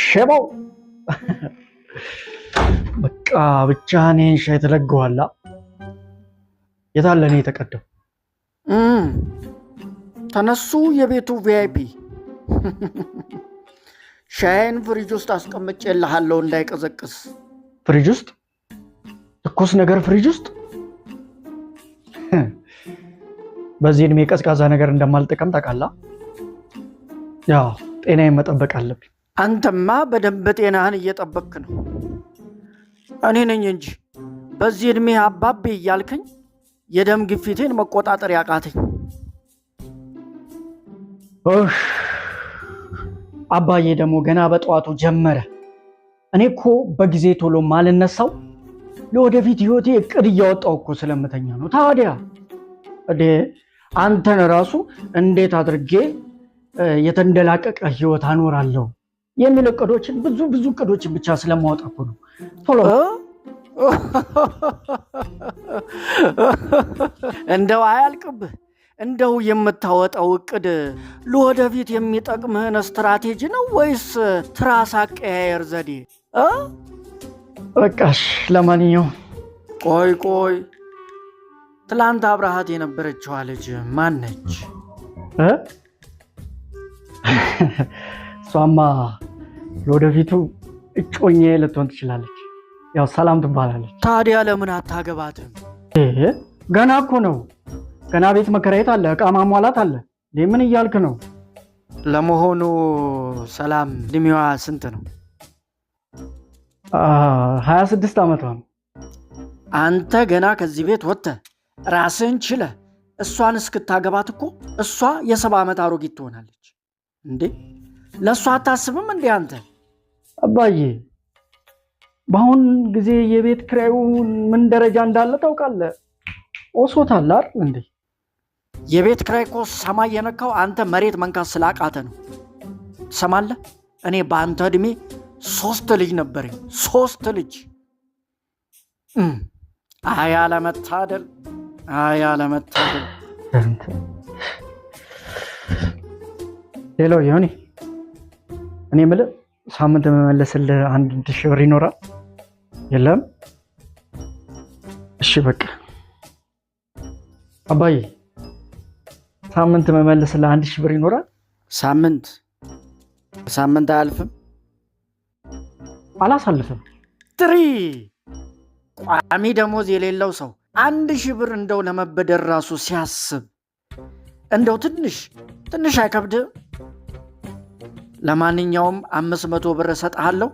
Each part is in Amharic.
ሸባው በቃ ብቻ እኔን ሻይ ተለገዋላ። የታለ እኔ የተቀደው? ተነሱ የቤቱ ቪአይፒ። ሻይን ፍሪጅ ውስጥ አስቀምጬልሃለሁ እንዳይቀዘቅስ። ፍሪጅ ውስጥ? ትኩስ ነገር ፍሪጅ ውስጥ? በዚህ እድሜ ቀዝቃዛ ነገር እንደማልጠቀም ታውቃለህ። ያው ጤናዬን መጠበቅ አለብኝ። አንተማ በደንብ ጤናህን እየጠበቅክ ነው። እኔ ነኝ እንጂ በዚህ እድሜ አባቤ እያልከኝ የደም ግፊቴን መቆጣጠር ያቃተኝ። አባዬ ደግሞ ገና በጠዋቱ ጀመረ። እኔ እኮ በጊዜ ቶሎ ማልነሳው ለወደፊት ህይወቴ እቅድ እያወጣው እኮ ስለምተኛ ነው። ታዲያ አንተን ራሱ እንዴት አድርጌ የተንደላቀቀ ህይወት አኖራለሁ የሚል እቅዶችን ብዙ እቅዶችን ብቻ ስለማወጣ እኮ ነው ቶሎ። እንደው አያልቅብህ። እንደው የምታወጣው እቅድ ለወደፊት የሚጠቅምህን ስትራቴጂ ነው ወይስ ትራስ አቀያየር ዘዴ? በቃሽ። ለማንኛውም ቆይ ትላንት አብረሃት የነበረችዋ ልጅ ማን ነች? እሷማ ለወደፊቱ እጮኜ ልትሆን ትችላለች። ያው ሰላም ትባላለች። ታዲያ ለምን አታገባትም? ገና እኮ ነው። ገና ቤት መከራየት አለ፣ ዕቃ ማሟላት አለ። ምን እያልክ ነው? ለመሆኑ ሰላም እድሜዋ ስንት ነው? 26 ዓመቷ ነው። አንተ ገና ከዚህ ቤት ወጥተህ ራስህን ችለህ እሷን እስክታገባት እኮ እሷ የ70 ዓመት አሮጊት ትሆናለች። እንዴ ለእሷ አታስብም እንዴ አንተ? አባዬ በአሁን ጊዜ የቤት ኪራዩ ምን ደረጃ እንዳለ ታውቃለህ? ኦሶታል አይደል እንዴ? የቤት ኪራይ እኮ ሰማይ የነካው አንተ መሬት መንካት ስላቃተ ነው። ትሰማለህ? እኔ በአንተ እድሜ 3 ልጅ ነበረኝ። 3 ልጅ። አያለመታደል። ሌላው ዮኒ፣ እኔ የምልህ ሳምንት መመለስልህ 1,000 ብር ይኖራል? የለም? እሺ በቃ አባዬ፣ ሳምንት መመለስልህ 1,000 ብር ይኖራል? ሳምንት አያልፍም? አላሳልፍም። ቋሚ ደሞዝ የሌለው ሰው 1,000 ብር እንደው ለመበደር ራሱ ሲያስብ እንደው ትንሽ አይከብድም? ለማንኛውም 500 ብር እሰጥሃለሁ።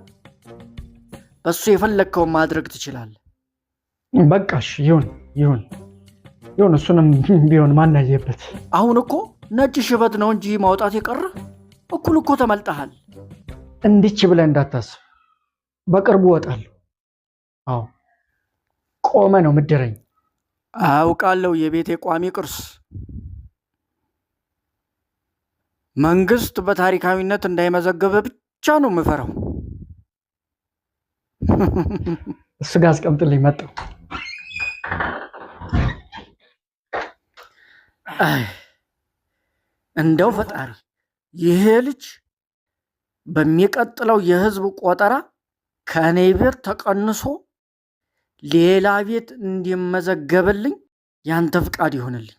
በሱ የፈለግከውን ማድረግ ትችላለህ። በቃሽ፣ ይሁን። እሱንም ቢሆን ማን ያየበት? አሁን እኮ ነጭ ሽበት ነው እንጂ ማውጣት የቀረ እኩል እኮ ተመልጠሃል። እንዲች ብለህ እንዳታስብ፣ በቅርቡ እወጣለሁ። አዎ ቆመ ነው ምድረኝ። አውቃለሁ። የቤቴ ቋሚ ቅርስ መንግስት በታሪካዊነት እንዳይመዘገበ ብቻ ነው የምፈራው። እሱ ጋር አስቀምጥልኝ፣ መጣሁ። እንደው ፈጣሪ ይሄ ልጅ በሚቀጥለው የህዝብ ቆጠራ ከእኔ ቤት ተቀንሶ ሌላ ቤት እንዲመዘገብልኝ ያንተ ፍቃድ ይሆንልኝ።